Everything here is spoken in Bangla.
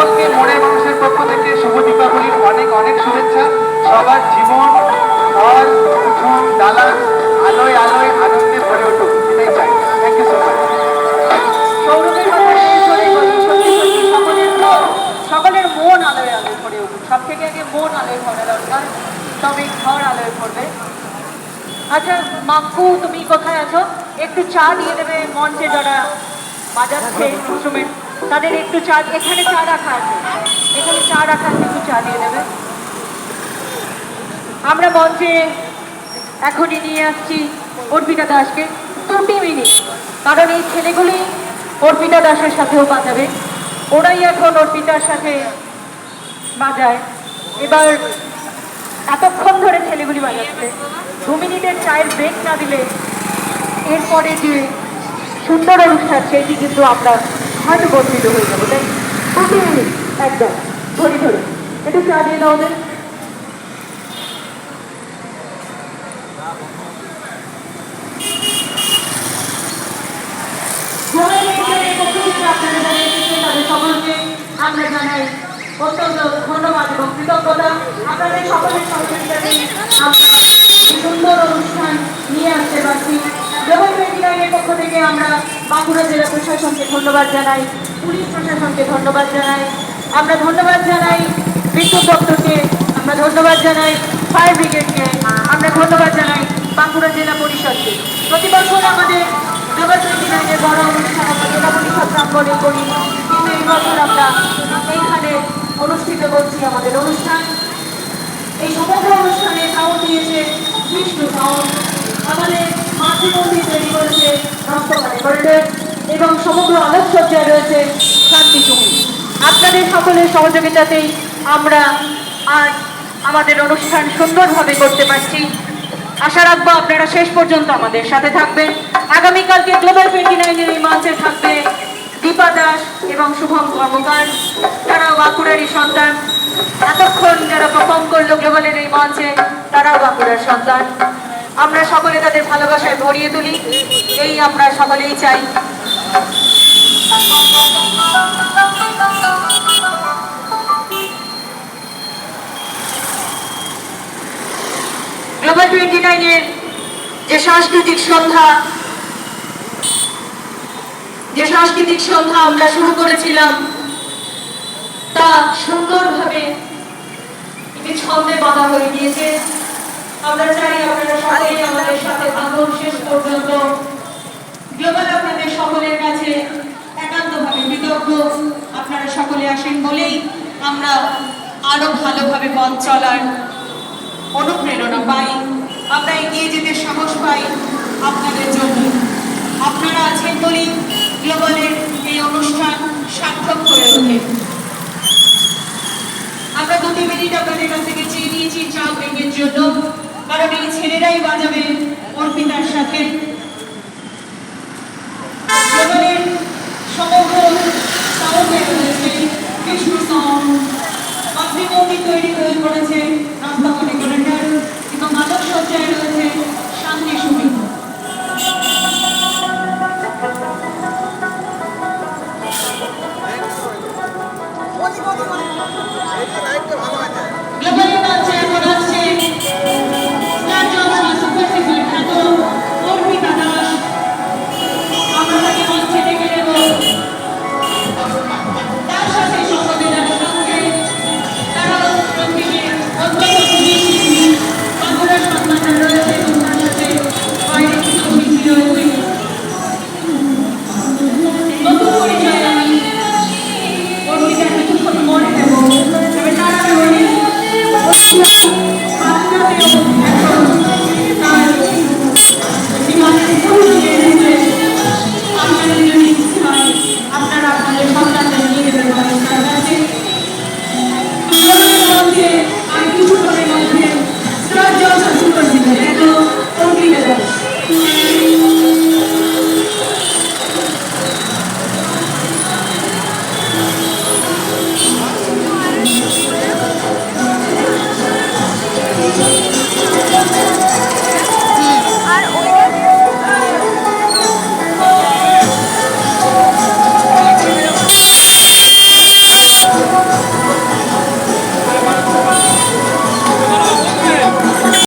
সকলকে মনের মানুষের পক্ষ থেকে শুভ দীপাবলির অনেক অনেক শুভেচ্ছা। সবার জীবন, ঘর, উঠোন, ডালা আলোয় আলোয় আনন্দে ভরে উঠুক, এটাই চাই। Thank you so much. সৌরভের কথা শেষ হলেই বলি, সত্যি সত্যি সকলের মন আলোয় আলোয় ভরে উঠুক। সব থেকে আগে মন আলোয় ভরা দরকার, তবে ঘর আলোয় ভরবে। আচ্ছা মাক্কু, তুমি কোথায় আছো? একটু চা দিয়ে দেবে মঞ্চে যারা বাজাচ্ছে ইনস্ট্রুমেন্ট, তাদের একটু চা। এখানে চা রাখা আছে, এখানে চা রাখা আছে, একটু চা দিয়ে দেবে। আমরা মঞ্চে এখনই নিয়ে আসছি অর্পিতা দাসকে। 2 মিনিট, কারণ এই ছেলেগুলি অর্পিতা দাসের সাথেও বাজাবে, ওরাই এখন অর্পিতার সাথে বাজায়। এবার এতক্ষণ ধরে ছেলেগুলি বাজাচ্ছে, 2 মিনিটের চায়ের ব্রেক না দিলে এরপরে যে সুন্দর অনুষ্ঠান সেটি কিন্তু আমরা হয়তো বঞ্চিত হয়ে যাবো। তাই 2 মিনিট একদম ধরে ধরে একটু চা দিয়ে দাও ওদের। তাদের সকলকে আমরা জানাই অত্যন্ত ধন্যবাদ এবং কৃতজ্ঞতা। আপনাদের সকলের সহযোগিতাতে আমরা এই সুন্দর অনুষ্ঠান নিয়ে আসতে পারছি। গ্লোবাল 29-এর পক্ষ থেকে আমরা বাঁকুড়া জেলা প্রশাসনকে ধন্যবাদ জানাই, পুলিশ প্রশাসনকে ধন্যবাদ জানাই, আমরা ধন্যবাদ জানাই বিদ্যুৎ দপ্তরকে, আমরা ধন্যবাদ জানাই ফায়ার ব্রিগেডকে, আমরা ধন্যবাদ জানাই বাঁকুড়া জেলা পরিষদকে। প্রতি বছর আমাদের গ্লোবাল 29-এর বড় অনুষ্ঠান আমরা জেলা পরিষদ প্রাঙ্গণে করি, কিন্তু এই বছর আমরা এইখানে অনুষ্ঠিত করছি আমাদের অনুষ্ঠান। এই সমগ্র অনুষ্ঠানে সাউন্ড দিয়েছে বিষ্ণু সাউন্ড, আমাদের মাতৃমন্দির তৈরি করেছে রক্তকারে বলবে, এবং সমগ্র আলোকসজ্জায় রয়েছে শান্তি তুমি। আপনাদের সকলের সহযোগিতাতেই আমরা আজ আমাদের অনুষ্ঠান সুন্দরভাবে করতে পারছি। আশা রাখবো আপনারা শেষ পর্যন্ত আমাদের সাথে থাকবেন। আগামীকালকে গ্লোবাল 29-এর এই মঞ্চে থাকবে দীপা দাস এবং শুভম কর্মকার, তারাও বাঁকুড়ারই সন্তান। এতক্ষণ যারা পারফর্ম করলো গ্লোবালের এই মঞ্চে, তারাও বাঁকুড়ার সন্তান। আমরা সকলে তাদের ভালোবাসায় ভরিয়ে তুলি, এই আমরা সকলেই চাই। গ্লোবাল 29-এর যে সাংস্কৃতিক সন্ধ্যা আমরা শুরু করেছিলাম, তা সুন্দরভাবে একটি ছন্দে বাঁধা হয়ে গিয়েছে। আমরা চাই আপনারা সকলেই আমাদের সাথে থাকুন শেষ পর্যন্ত। গ্লোবাল আপনাদের সকলের কাছে একান্তভাবে কৃতজ্ঞ। আপনারা সকলে আসেন বলেই আমরা আরো ভালোভাবে পথ চলার অনুপ্রেরণা পাই, আমরা এগিয়ে যেতে সাহস পাই আপনাদের জন্য। আপনারা আছেন বলেই গ্লোবালের এই অনুষ্ঠান সার্থক হয়ে ওঠে। আমরা 2 মিনিট আপনাদের কাছ থেকে চেয়ে নিয়েছি চা ব্রেকের জন্য, কারণ এই ছেলেরাই বাজাবে অর্পিতার সাথে। গ্লোবালের